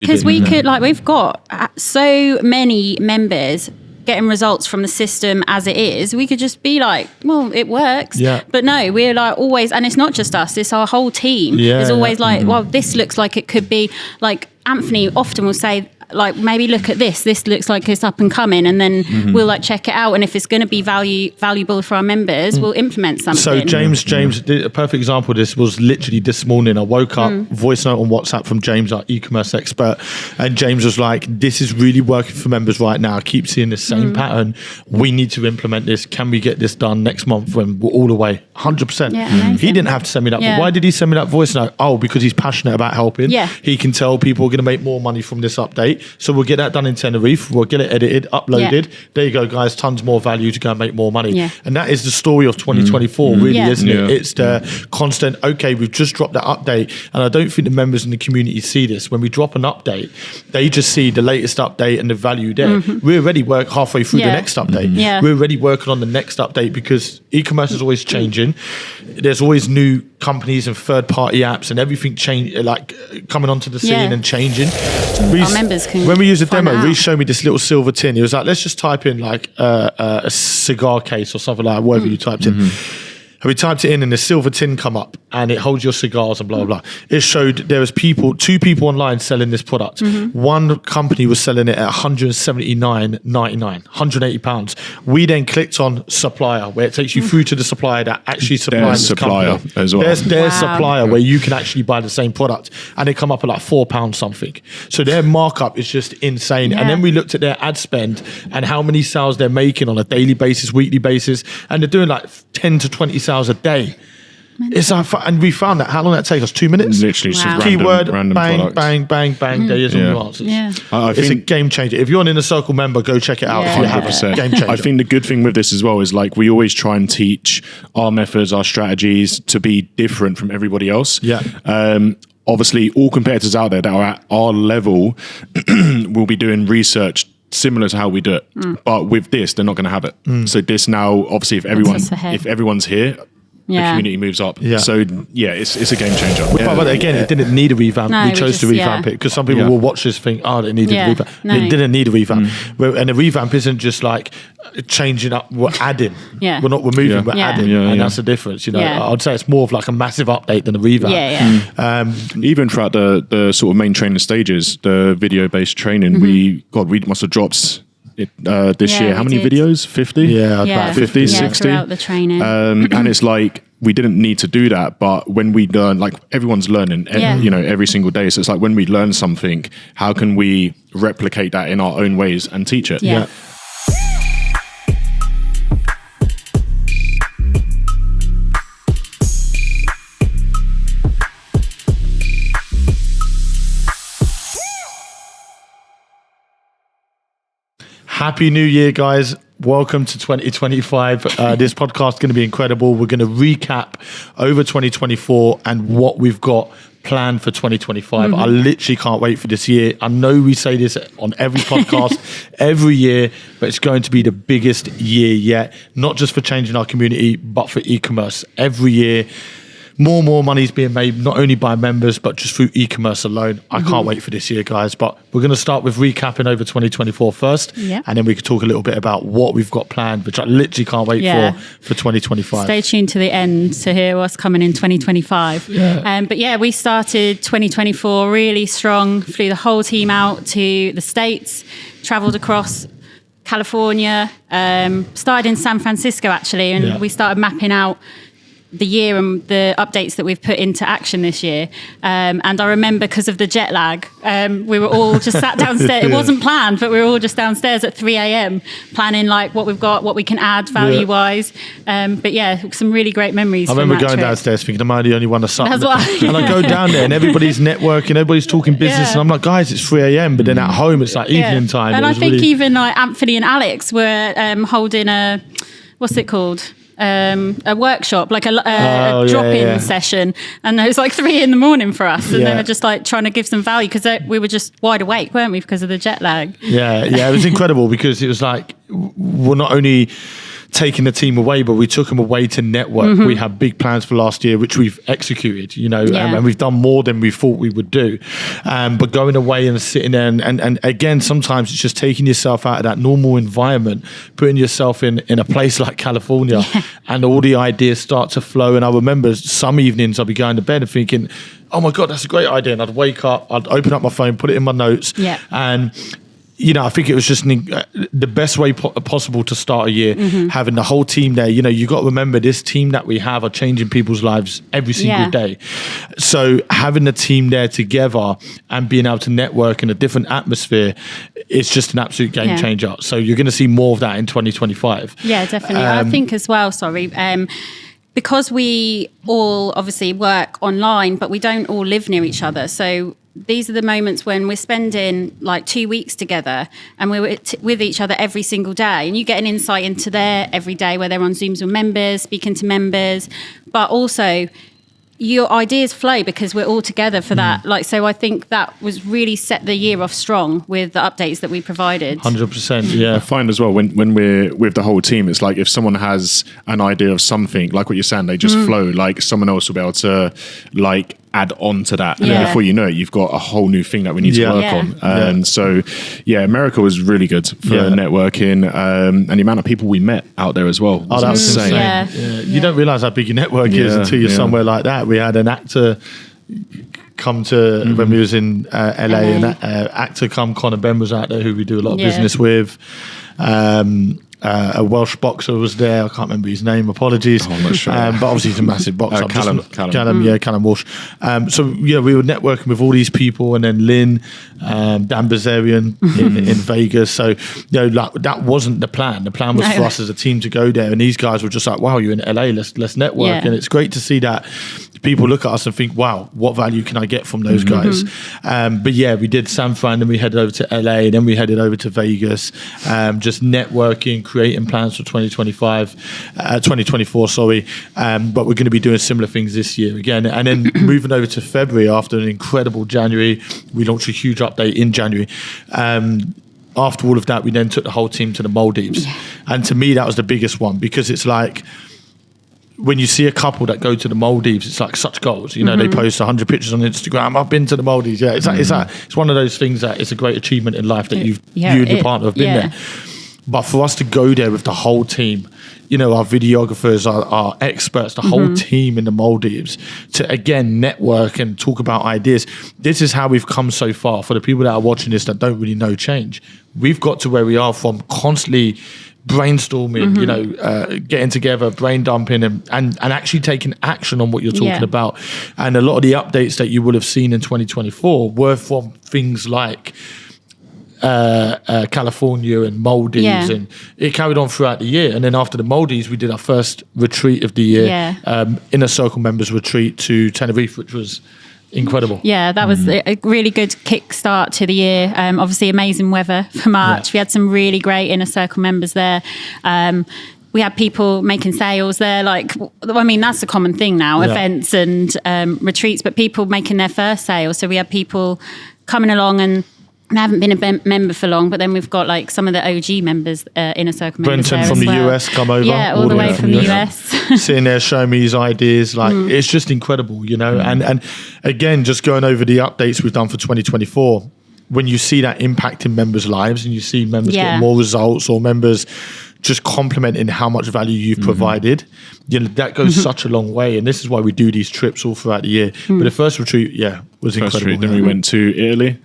Because we could, like, we've got so many members getting results from the system as it is. We could just be like, well, it works. Yeah. But no, we're like always, and it's not just us, it's our whole team. Yeah, is always like, well, this looks like it could be, like Anthony often will say, like, maybe look at this looks like it's up and coming, and then we'll like check it out, and if it's going to be valuable for our members, we'll implement something. So James, a perfect example of this was literally this morning. I woke up, voice note on WhatsApp from James, our e-commerce expert, and James was like, this is really working for members right now. I keep seeing the same pattern. We need to implement this. Can we get this done next month when we're all away? 100%. Yeah, amazing. He didn't have to send me that. Yeah. Why did he send me that voice note? Oh, because he's passionate about helping. Yeah. He can tell people are going to make more money from this update. So we'll get that done in Tenerife. We'll get it edited, uploaded. Yeah. There you go, guys. Tons more value to go and make more money. Yeah. And that is the story of 2024, really, isn't it? Yeah. It's the constant, okay, we've just dropped that update. And I don't think the members in the community see this. When we drop an update, they just see the latest update and the value there. We're already halfway through the next update. Yeah. We're already working on the next update because e-commerce is always changing. There's always new companies and third-party apps and everything coming onto the scene and changing. Our members can when we use a find demo, out. Reece showed me this little silver tin. He was like, let's just type in like a cigar case or something like that, whatever you typed in. And we typed it in and the silver tin come up and it holds your cigars and blah, blah, blah. It showed there was two people online selling this product. One company was selling it at £179.99, £180. We then clicked on supplier, where it takes you through to the supplier that actually supplies this supplier company. as well. There's their supplier where you can actually buy the same product and it come up at like £4 something. So their markup is just insane. Yeah. And then we looked at their ad spend and how many sales they're making on a daily basis, weekly basis, and they're doing like 10 to 20 sales a day. It's like, and we found that. How long did that take us? 2 minutes? Literally, Wow. some Keyword, random bang, products. bang, bang, bang. There is all your answers. Yeah. I It's a think game changer. If you're an Inner Circle member, go check it out. Yeah. If you haven't, 100%. game changer. I think the good thing with this as well is like we always try and teach our methods, our strategies to be different from everybody else. Yeah. Obviously, all competitors out there that are at our level will be doing research similar to how we do it. But with this, they're not going to have it. So this now, obviously, if everyone's here, the community moves up. Yeah. So yeah, it's a game changer. But again, it didn't need a revamp. No, we we chose to just- revamp it because some people will watch this think, oh, it needed a revamp. No. It didn't need a revamp. And a revamp isn't just like changing up, we're adding. Yeah. We're not removing, we're Yeah. adding. Yeah, and yeah. that's the difference. You know, Yeah. I'd say it's more of like a massive update than a revamp. Yeah. Even throughout the sort of main training stages, the video-based training, we must have dropped this Yeah, year. How we many did. videos? 50? Yeah, Yeah. about 50, Yeah, 60. throughout the training. And it's like, we didn't need to do that, but when we learn, like everyone's learning, every single day. So it's like when we learn something, how can we replicate that in our own ways and teach it? Yeah. Happy New Year, guys. Welcome to 2025. This podcast is going to be incredible. We're going to recap over 2024 and what we've got planned for 2025. I literally can't wait for this year. I know we say this on every podcast every year, but it's going to be the biggest year yet, not just for changing our community, but for e-commerce. Every year, more money is being made, not only by members, but just through e-commerce alone. I can't wait for this year, guys. But we're going to start with recapping over 2024 first. Yeah. And then we can talk a little bit about what we've got planned, which I literally can't wait for 2025. Stay tuned to the end to hear what's coming in 2025. But yeah, we started 2024 really strong, flew the whole team out to the States, traveled across California, started in San Francisco actually, and we started mapping out the year and the updates that we've put into action this year. And I remember because of the jet lag, we were all just sat downstairs. It wasn't planned, but we were all just downstairs at 3 a.m. planning like what we've got, what we can add value-wise. But yeah, some really great memories. I remember going downstairs thinking, am I the only one that's up? That's why. And I go down there and everybody's networking, everybody's talking business. And I'm like, guys, it's 3 a.m. But then at home, it's like evening time. And It I was think really... even like Anthony and Alex were holding a, what's it called? A workshop, like a drop-in session, and it was like 3 a.m. for us, and they were just like trying to give some value because we were just wide awake, weren't we, because of the jet lag? Yeah, it was incredible because it was like we're not only taking the team away, but we took them away to network. We had big plans for last year, which we've executed, and we've done more than we thought we would do. But going away and sitting there, and again, sometimes it's just taking yourself out of that normal environment, putting yourself in a place like California, and all the ideas start to flow. And I remember some evenings I'd be going to bed and thinking, oh my God, that's a great idea. And I'd wake up, I'd open up my phone, put it in my notes, and I think it was just the best way possible to start a year, having the whole team there. You got to remember, this team that we have are changing people's lives every single day. So having the team there together and being able to network in a different atmosphere, it's just an absolute game changer. So you're going to see more of that in 2025. Yeah, definitely. I think as well, because we all obviously work online, but we don't all live near each other. So these are the moments when we're spending like 2 weeks together and we're with each other every single day. And you get an insight into their every day where they're on Zooms with members, speaking to members, but also your ideas flow because we're all together for that. So I think that was really set the year off strong with the updates that we provided. 100%, yeah. I find as well when we're with the whole team, it's like if someone has an idea of something, like what you're saying, they just flow. Like someone else will be able to add on to that. And then before you know it, you've got a whole new thing that we need to work on. And so, America was really good for networking, and the amount of people we met out there as well was insane. You don't realise how big your network is until you're somewhere like that. We had an actor come to, when we was in LA, an actor come, Conor Ben was out there, who we do a lot of business with. A Welsh boxer was there. I can't remember his name. Apologies. I'm not sure. But obviously he's a massive boxer. Callum. Callum Walsh. So we were networking with all these people, and then Lynn, Dan Bazarian in Vegas. So that wasn't the plan. The plan was for us as a team to go there, and these guys were just like, "Wow, you're in LA. Let's network." And it's great to see that people look at us and think, "Wow, what value can I get from those guys?" But we did San Fran, then we headed over to LA, then we headed over to Vegas, just networking, creating plans for 2024, sorry. But we're going to be doing similar things this year again. And then moving over to February, after an incredible January, we launched a huge update in January. After all of that, we then took the whole team to the Maldives. And to me, that was the biggest one, because it's like, when you see a couple that go to the Maldives, it's like such goals. They post 100 pictures on Instagram. I've been to the Maldives. Yeah, it's one of those things that it's a great achievement in life that you and your partner have been there. But for us to go there with the whole team, our videographers, our experts, the whole team in the Maldives, to again network and talk about ideas. This is how we've come so far. For the people that are watching this that don't really know change, we've got to where we are from constantly brainstorming, getting together, brain dumping, and actually taking action on what you're talking about. And a lot of the updates that you would have seen in 2024 were from things like California and Maldives, and it carried on throughout the year. And then after the Maldives, we did our first retreat of the year, Inner Circle members retreat to Tenerife, which was incredible. Yeah, that was a really good kickstart to the year. Obviously, amazing weather for March. We had some really great Inner Circle members there. We had people making sales there. That's a common thing now, events and retreats, but people making their first sale. So we had people coming along and I haven't been a member for long, but then we've got some of the OG members, Inner Circle members. Brenton from the US come over. Yeah, all the way from the US. Sitting there showing me his ideas. It's just incredible, And again, just going over the updates we've done for 2024, when you see that impacting members' lives and you see members getting more results, or members just complimenting how much value you've provided, that goes such a long way. And this is why we do these trips all throughout the year. But the first retreat, was incredible. Then we went to Italy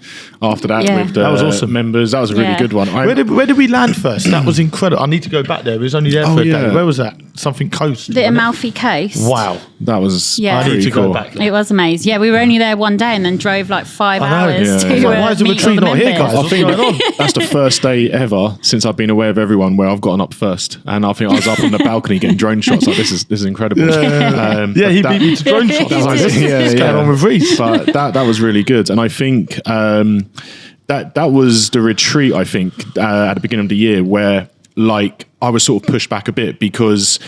after that with the that was awesome. members. That was a really good one. Where did we land first? That was incredible. I need to go back there. We was only there for a day. Where was that? Something coast. The Amalfi Coast. Wow. That was I need to go back there. It was amazing. Yeah, we were only there one day and then drove 5 hours to why is the retreat not here, guys? I think that's the first day ever since I've been aware of everyone where I've gotten up first. And I think I was up on the balcony getting drone shots. This is incredible. He beat me to drone shots. What's going on with Reece? But that was really good. And I think that was the retreat, I think, at the beginning of the year where I was sort of pushed back a bit, because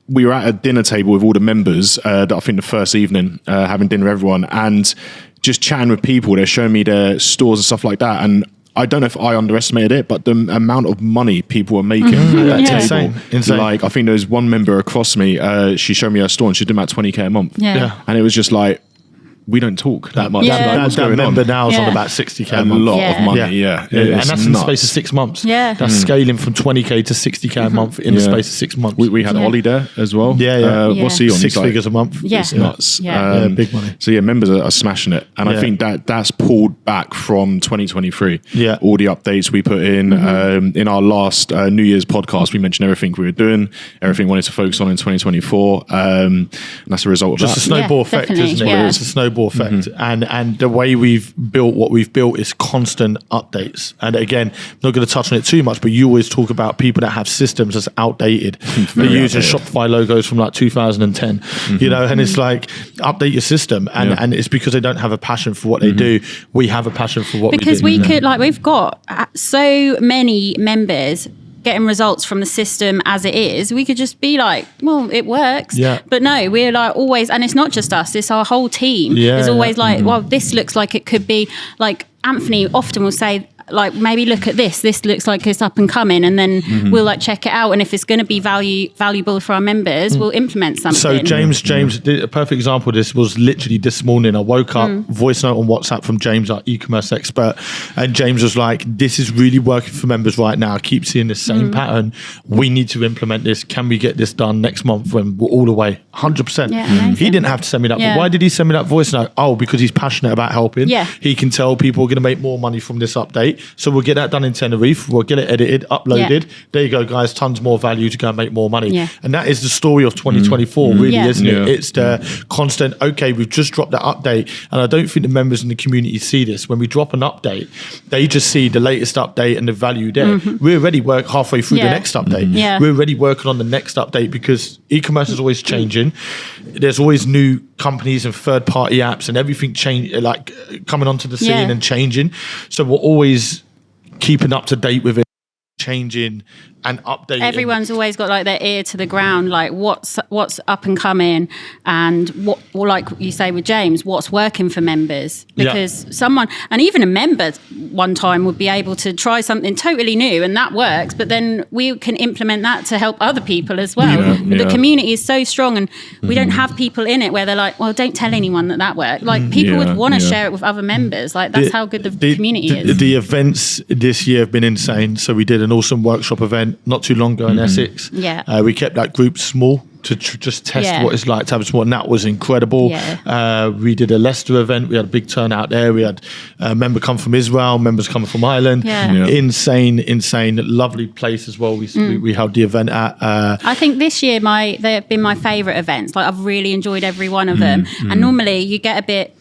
we were at a dinner table with all the members I think the first evening, having dinner with everyone, and just chatting with people. They're showing me their stores and stuff like that. And I don't know if I underestimated it, but the amount of money people were making at that table. Insane. Like, I think there was one member across me, she showed me her store and she's doing about 20k a month. And it was just like, we don't talk that much. That member now is on about 60k a month. A lot of money, and that's in the space of 6 months. That's scaling from 20k to 60k a month in the space of 6 months. We had Ollie there as well. What's he on? 6 figures a month. It's nuts. Big money. So members are smashing it, and I think that's pulled back from 2023. All the updates we put in our last New Year's podcast, we mentioned everything we were doing, everything we wanted to focus on in 2024, and that's a result of just that. a snowball effect, isn't it? It's a snowball effect, and the way we've built what we've built is constant updates. And again, I'm not going to touch on it too much, but you always talk about people that have systems that's outdated. They're using Shopify logos from like 2010, you know, and it's like, update your system, and it's because they don't have a passion for what they do. We have a passion for what we do. Because we could, like, we've got so many members getting results from the system as it is. We could just be like, well, it works. But no, we're like always, and it's not just us, it's our whole team. Is always like, well, this looks like it could be, like Anthony often will say, like, maybe look at this looks like it's up and coming, and then we'll like check it out, and if it's going to be valuable for our members, we'll implement something. So James, a perfect example of this was literally this morning. I woke up, voice note on WhatsApp from James, our e-commerce expert, and James was like, this is really working for members right now. I keep seeing the same pattern. We need to implement this. Can we get this done next month when we're all away? 100%. He didn't have to send me that. But why did he send me that voice note? Oh, because he's passionate about helping. He can tell people are going to make more money from this update. So we'll get that done in Tenerife. We'll get it edited, uploaded. There you go, guys. Tons more value to go and make more money. And that is the story of 2024, really, isn't it? It's the constant, okay, we've just dropped that update. And I don't think the members in the community see this. When we drop an update, they just see the latest update and the value there. We're already halfway through the next update. We're already working on the next update, because e-commerce is always changing. There's always new companies and third-party apps and everything coming onto the scene and changing. So we're always keeping up to date with it, changing and updating. Everyone's always got like their ear to the ground, like what's up and coming, and what, or like you say with James, what's working for members. Because someone, and even a member one time would be able to try something totally new and that works, but then we can implement that to help other people as well. The community is so strong, and we don't have people in it where they're like, well, don't tell anyone that worked. Like people would want to share it with other members. Like that's how good the community is. The events this year have been insane. So we did an awesome workshop event not too long ago in Essex. We kept that group small to just test what it's like to have a sport, and that was incredible. We did a Leicester event. We had a big turnout there. We had a member come from Israel, members coming from Ireland. Insane, lovely place as well. We held the event at. I think this year they have been my favourite events. Like I've really enjoyed every one of them. And normally you get a bit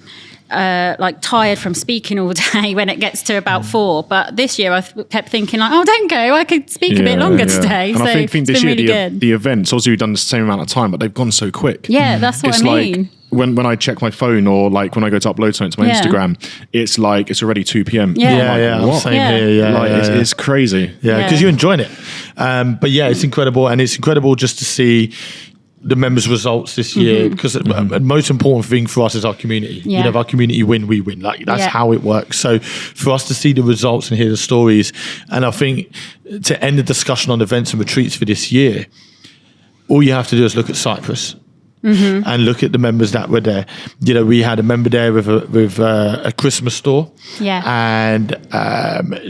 like tired from speaking all day when it gets to about 4, but this year I kept thinking like, oh, don't go, I could speak a bit longer today. And so I think this year really the events, obviously we've done the same amount of time, but they've gone so quick. That's what I mean. Like, when I check my phone, or like when I go to upload something to my Instagram, it's like it's already 2 p.m. Same here. It's crazy. Because you're enjoying it. But it's incredible, and it's incredible just to see the members' results this year, because the most important thing for us is our community. You know, if our community win, we win. Like that's how it works. So for us to see the results and hear the stories, and I think to end the discussion on events and retreats for this year, all you have to do is look at Cyprus. And look at the members that were there. You know, we had a member there with a Christmas store, and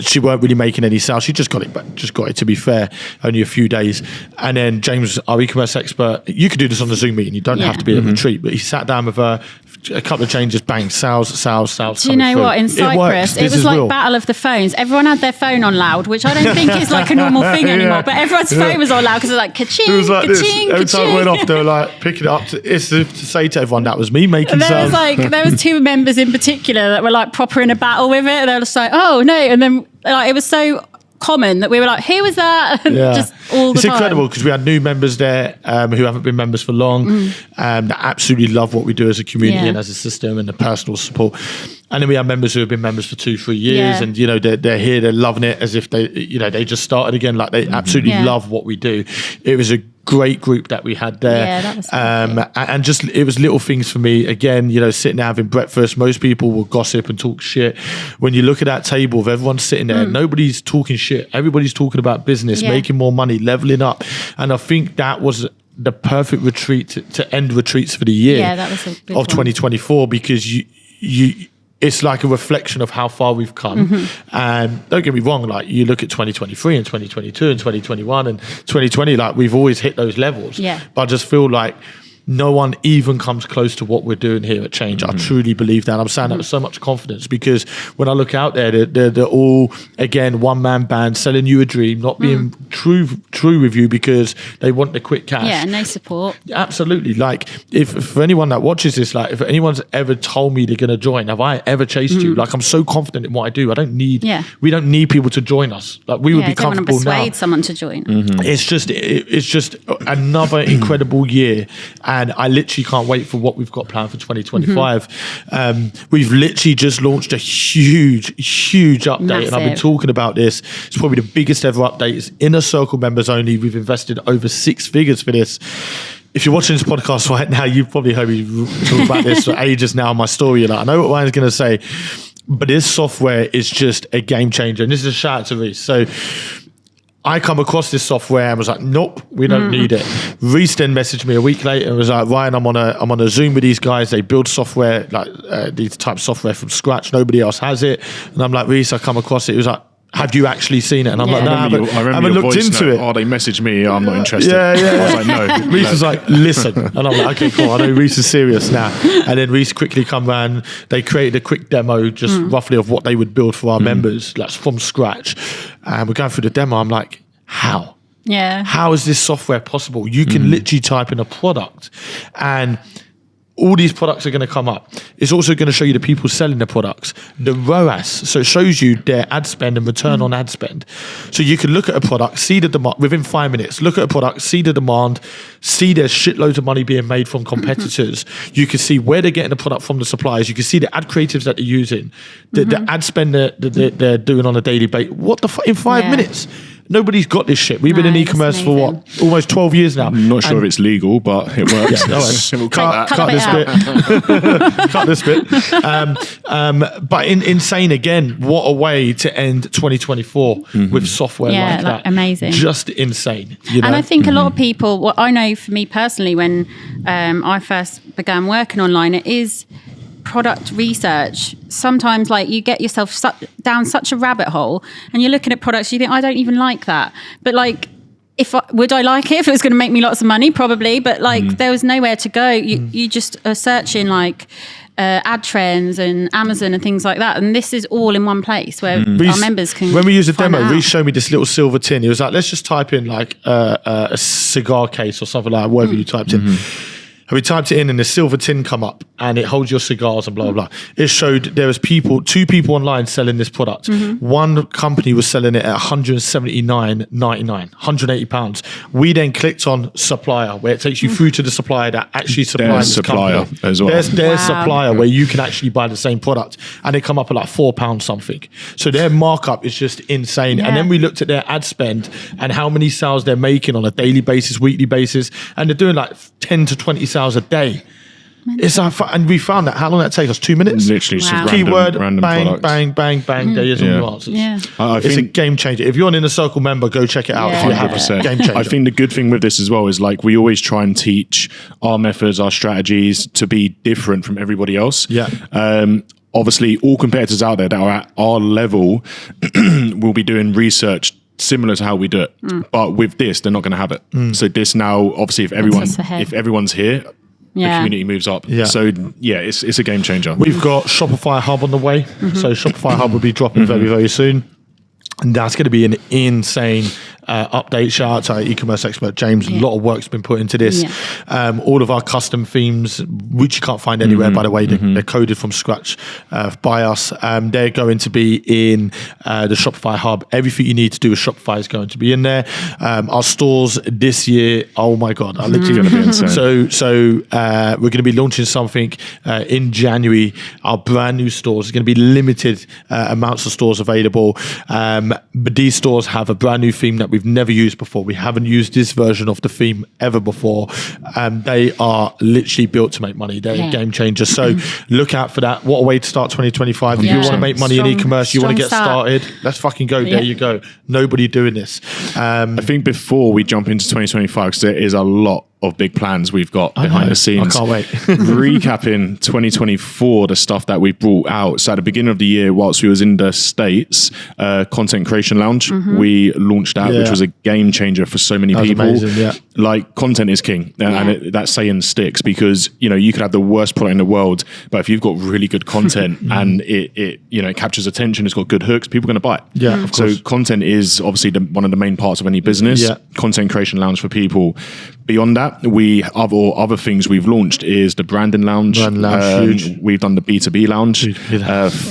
she weren't really making any sales. She just got it. To be fair, only a few days. And then James, our e-commerce expert, you could do this on the Zoom meeting. You don't have to be at a retreat, but he sat down with her. A couple of changes, bang, sales. Do you know what? In Cyprus, it was like real. Battle of the phones. Everyone had their phone on loud, which I don't think is like a normal thing anymore. But everyone's phone was on loud because it was like ka-ching, it was like ka-ching, this. Every time it went off, they were like picking it up to say to everyone that was me making sound. There was 2 members in particular that were like proper in a battle with it. They were just like, oh no, and then like it was so common that we were like, who was that? Just all the time. It's incredible because we had new members there who haven't been members for long, that absolutely love what we do as a community and as a system, and the personal support. And then we have members who have been members for 2-3 years, and they're here, they're loving it as if they just started again. Like they absolutely love what we do. It was a great group that we had there. Yeah, that was and just it was little things for me. Again, sitting there having breakfast. Most people will gossip and talk shit. When you look at that table of everyone sitting there, nobody's talking shit. Everybody's talking about business, making more money, leveling up. And I think that was the perfect retreat to end retreats for the year. Yeah, that was a good of 2024 because you it's like a reflection of how far we've come. And don't get me wrong, like you look at 2023 and 2022 and 2021 and 2020, like we've always hit those levels. But I just feel like no one even comes close to what we're doing here at Change. I truly believe that. I'm saying that with so much confidence because when I look out there, they're all, again, one-man band selling you a dream, not being true with you because they want the quick cash. Yeah, and no support. Absolutely. Like, if for anyone that watches this, like, if anyone's ever told me they're going to join, have I ever chased you? Like, I'm so confident in what I do. I don't need, we don't need people to join us. Like, we would be comfortable now. Persuade someone to join. It's just another incredible year. And I literally can't wait for what we've got planned for 2025. We've literally just launched a huge update. Massive. And I've been talking about this. It's probably the biggest ever update. It's Inner Circle members only. We've invested over 6 figures for this. If you're watching this podcast right now, you've probably heard me talk about this for ages now. My story, I know what Ryan's going to say, but this software is just a game changer. And this is a shout out to Reece. So I come across this software and was like, nope, we don't need it. Reece then messaged me a week later and was like, Ryan, I'm on a Zoom with these guys. They build software, like these type of software from scratch. Nobody else has it. And I'm like, Reece, I come across it. He was like, have you actually seen it? And I'm like, no, I haven't looked into it. Oh, they messaged me. I'm not interested. Yeah. I was like, no. Reece was like, listen. And I'm like, okay, cool. I know Reece is serious now. And then Reece quickly come around. They created a quick demo, just roughly of what they would build for our members, like from scratch. And we're going through the demo. I'm like, how? Yeah. How is this software possible? You can literally type in a product and all these products are going to come up. It's also going to show you the people selling the products, the ROAS. So it shows you their ad spend and return on ad spend. So you can look at a product, see the demand within 5 minutes, look at a product, see the demand, see there's shitloads of money being made from competitors. You can see where they're getting the product from the suppliers. You can see the ad creatives that they're using, the ad spend that they're doing on a daily basis. What the fuck, in 5 minutes? Nobody's got this shit. We've been in e-commerce for what? Almost 12 years now. I'm not sure if it's legal, but it works. We'll cut this bit. Cut this bit. But insane again. What a way to end 2024 with software like that. Amazing. Just insane. And I think a lot of people, what I know for me personally, when I first began working online, it is product research. Sometimes like you get yourself down such a rabbit hole and you're looking at products, you think, I don't even like that. But like, would I like it if it was going to make me lots of money? Probably. But like there was nowhere to go. You just are searching like ad trends and Amazon and things like that. And this is all in one place where our members can. When we used the demo, Reece showed me this little silver tin. He was like, let's just type in like a cigar case or something like that, whatever you typed in. And we typed it in and the silver tin come up and it holds your cigars and blah, blah, blah. It showed there was 2 people online selling this product. One company was selling it at $179.99, £180. We then clicked on supplier, where it takes you through to the supplier that actually supplies this company. As well. There's their supplier where you can actually buy the same product and they come up at like £4 something. So their markup is just insane. And then we looked at their ad spend and how many sales they're making on a daily basis, weekly basis, and they're doing like 10 to 20 sales a day. It's like, and we found that. How long did that take us? 2 minutes. Literally, some keyword, random bang, products. bang. There is all your answers. Yeah. It's a game changer. If you're an Inner Circle member, go check it out. If you haven't, game changer. I think the good thing with this as well is like we always try and teach our methods, our strategies to be different from everybody else. Yeah. Obviously, all competitors out there that are at our level will be doing research similar to how we do it, but with this, they're not going to have it. So this now, obviously, if everyone's here, the community moves up. So it's a game changer. We've got Shopify Hub on the way. So Shopify Hub will be dropping very, very soon. And that's going to be an insane update. Shout out to our e-commerce expert, James. A lot of work's been put into this. All of our custom themes, which you can't find anywhere, by the way, they're coded from scratch by us. They're going to be in the Shopify hub. Everything you need to do with Shopify is going to be in there. Our stores this year, oh my God, are literally going to be insane. So we're going to be launching something in January. Our brand new stores are going to be limited amounts of stores available. But these stores have a brand new theme that we've never used before. We haven't used this version of the theme ever before. They are literally built to make money. They're a game changer. So look out for that. What a way to start 2025. If you want to make money in e-commerce, you want to get started, let's fucking go. There you go. Nobody doing this. I think before we jump into 2025, because there is a lot of big plans we've got behind the scenes. I can't wait. Recapping 2024, the stuff that we brought out. So at the beginning of the year, whilst we was in the States, Content Creation Lounge, we launched that, which was a game changer for so many people. Amazing, like, content is king. And that saying sticks, because, you know, you could have the worst product in the world, but if you've got really good content and it captures attention, it's got good hooks, people are going to buy it. Of course. So content is obviously one of the main parts of any business. Content Creation Lounge for people. Beyond that, other things we've launched is the Branding Lounge. Huge. We've done the B2B Lounge.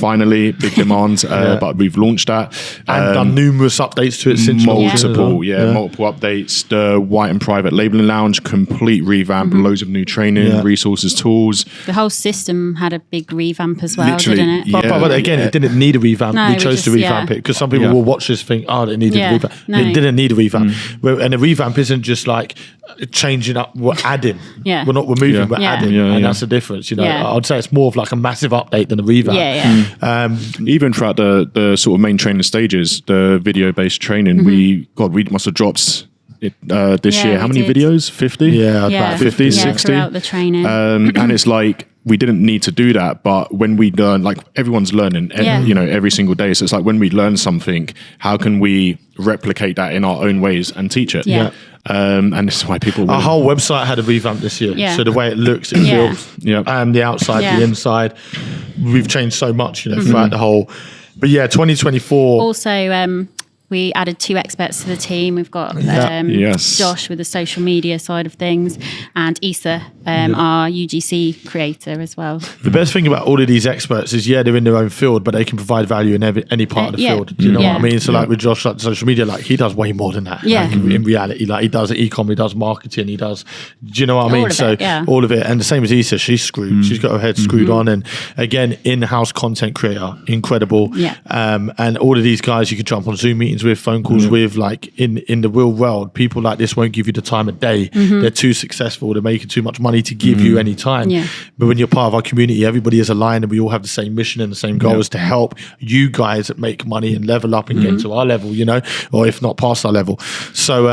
Finally, big demand, but we've launched that. And done numerous updates to it since multiple updates. The White and Private Labeling Lounge, complete revamp, loads of new training, resources, tools. The whole system had a big revamp as well, didn't it? But again, it didn't need a revamp. We chose to revamp it, because some people will watch this think, it needed a revamp. It didn't need a revamp. And a revamp isn't just like changing up, we're adding. We're not removing, we're adding. And that's the difference. You know, I'd say it's more of like a massive update than a revamp. Even throughout the sort of main training stages, the video-based training, we must have dropped this year. How many videos? 50? About 50, 60. Throughout the training. And it's like, we didn't need to do that, but when we learn, like, everyone's learning, every single day. So it's like, when we learn something, how can we replicate that in our own ways and teach it? And this is why people. Our whole website had a revamp this year. So the way it looks, it feels, the outside, the inside, we've changed so much, throughout the whole. But 2024. Also, we added 2 experts to the team. We've got Josh with the social media side of things, and Issa, our UGC creator as well. The best thing about all of these experts is, they're in their own field, but they can provide value in any part of the field. Do you know what I mean? So like with Josh, like social media, like he does way more than that. Like in reality, like he does e-com, he does marketing, he does, do you know what I mean? All of it. And the same as Issa, she's screwed. She's got her head screwed on. And again, in-house content creator, incredible. And all of these guys, you can jump on Zoom meetings with, phone calls with, like in the real world, people like this won't give you the time of day. They're too successful, they're making too much money to give you any time. But when you're part of our community, everybody is aligned and we all have the same mission and the same goal, is to help you guys make money and level up and get to our level, or if not past our level. So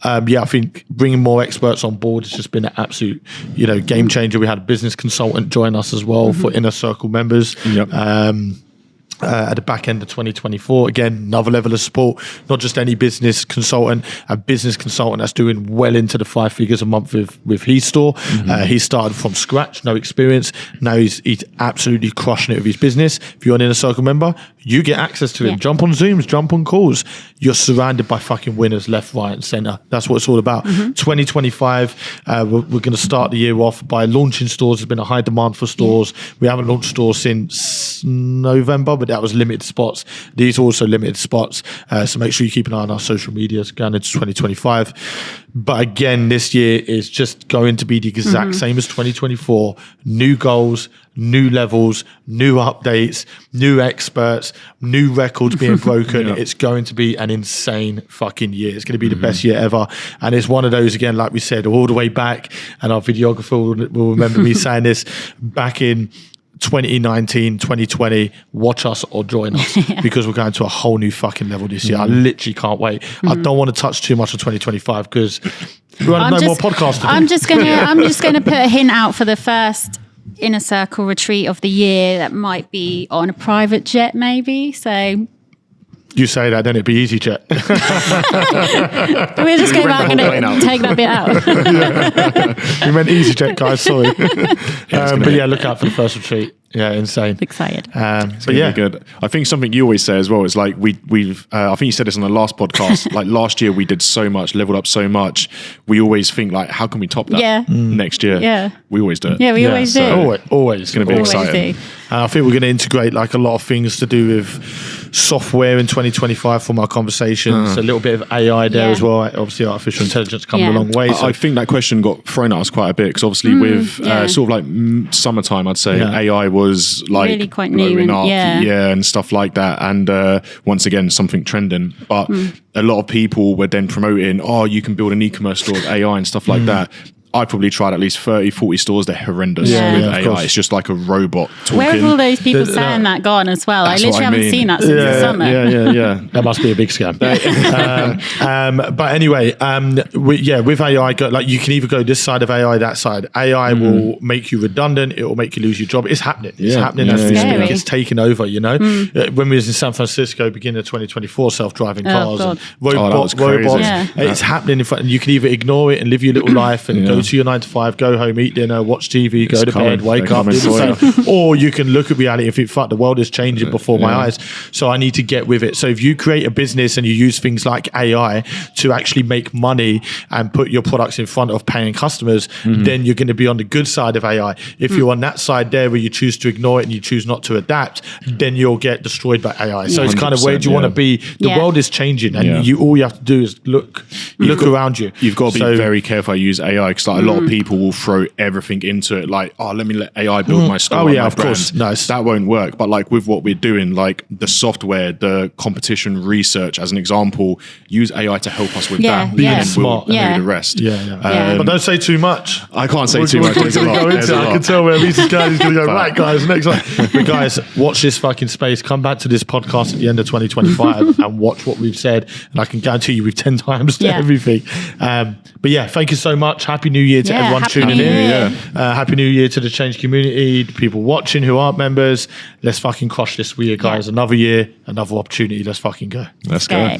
I think bringing more experts on board has just been an absolute game changer. We had a business consultant join us as well for Inner Circle members. At the back end of 2024, again, another level of support. Not just any business consultant, a business consultant that's doing well into the 5 figures a month with his store. He started from scratch, no experience. Now he's absolutely crushing it with his business. If you're an Inner Circle member, you get access to him. Jump on Zooms, jump on calls. You're surrounded by fucking winners left, right, and center. That's what it's all about. 2025, we're going to start the year off by launching stores. There's been a high demand for stores. We haven't launched stores since November, but that was limited spots. These are also limited spots. So make sure you keep an eye on our social medias going into 2025. But again, this year is just going to be the exact same as 2024. New goals, new levels, new updates, new experts, new records being broken. It's going to be an insane fucking year. It's going to be the best year ever. And it's one of those, again, like we said, all the way back, and our videographer will remember me saying this, back in 2019, 2020, watch us or join us because we're going to a whole new fucking level this year. I literally can't wait. I don't want to touch too much of 2025 because we want no more podcasts to do. I'm just gonna put a hint out for the first Inner Circle retreat of the year that might be on a private jet, maybe. So You say that, then it'd be EasyJet. We'll just go back and take that bit out. You meant EasyJet, guys. Sorry. But yeah, look out for the first retreat. Yeah, insane. Excited. But yeah, good. I think something you always say as well is like we've. I think you said this on the last podcast. Like last year, we did so much, leveled up so much. We always think like, how can we top that next year? Yeah, we always do it. Yeah, we always do. Always, it's going to be exciting. I think we're going to integrate like a lot of things to do with software in 2025 from our conversations. A little bit of AI there as well. Obviously, artificial intelligence coming a long way. So I think that question got thrown at us quite a bit because obviously with sort of like summertime, I'd say AI was like really quite new and stuff like that. And once again, something trending. But a lot of people were then promoting, you can build an e-commerce store with AI and stuff like that. I probably tried at least 30, 40 stores. They're horrendous with AI. It's just like a robot talking. Where have all those people saying that gone as well? I literally haven't seen that since the summer. Yeah. That must be a big scam. But anyway, with AI, like you can either go this side of AI, that side. AI will make you redundant. It will make you lose your job. It's happening. It's happening as we speak. It's taking over, you know. When we was in San Francisco, beginning of 2024, self-driving cars and robots. It's happening in front. And you can either ignore it and live your little life and go to your 9 to 5, go home, eat dinner, watch TV, go to bed, wake up, or you can look at reality and think, fuck, the world is changing before my eyes, so I need to get with it. So if you create a business and you use things like AI to actually make money and put your products in front of paying customers, then you're going to be on the good side of AI. If you're on that side there where you choose to ignore it and you choose not to adapt, then you'll get destroyed by AI. So it's kind of, where do you want to be? The world is changing, and all you have to do is look around you. You've got to be very careful how you use AI, because a lot of people will throw everything into it, like, let me let AI build my store. Of course. Nice. That won't work. But like with what we're doing, like the software, the competition research, as an example, use AI to help us with that. Smart. We'll do the rest. But don't say too much. I can't say too much. There's a lot. I can tell where Reece is going. He's going to go, right, guys, next one. But guys, watch this fucking space. Come back to this podcast at the end of 2025 and watch what we've said. And I can guarantee you we've 10 times everything. But yeah, thank you so much. Happy New Year to everyone tuning in. Happy New Year to the Change community, the people watching who aren't members. Let's fucking crush this year, guys. Another year, another opportunity. Let's fucking go. Let's go.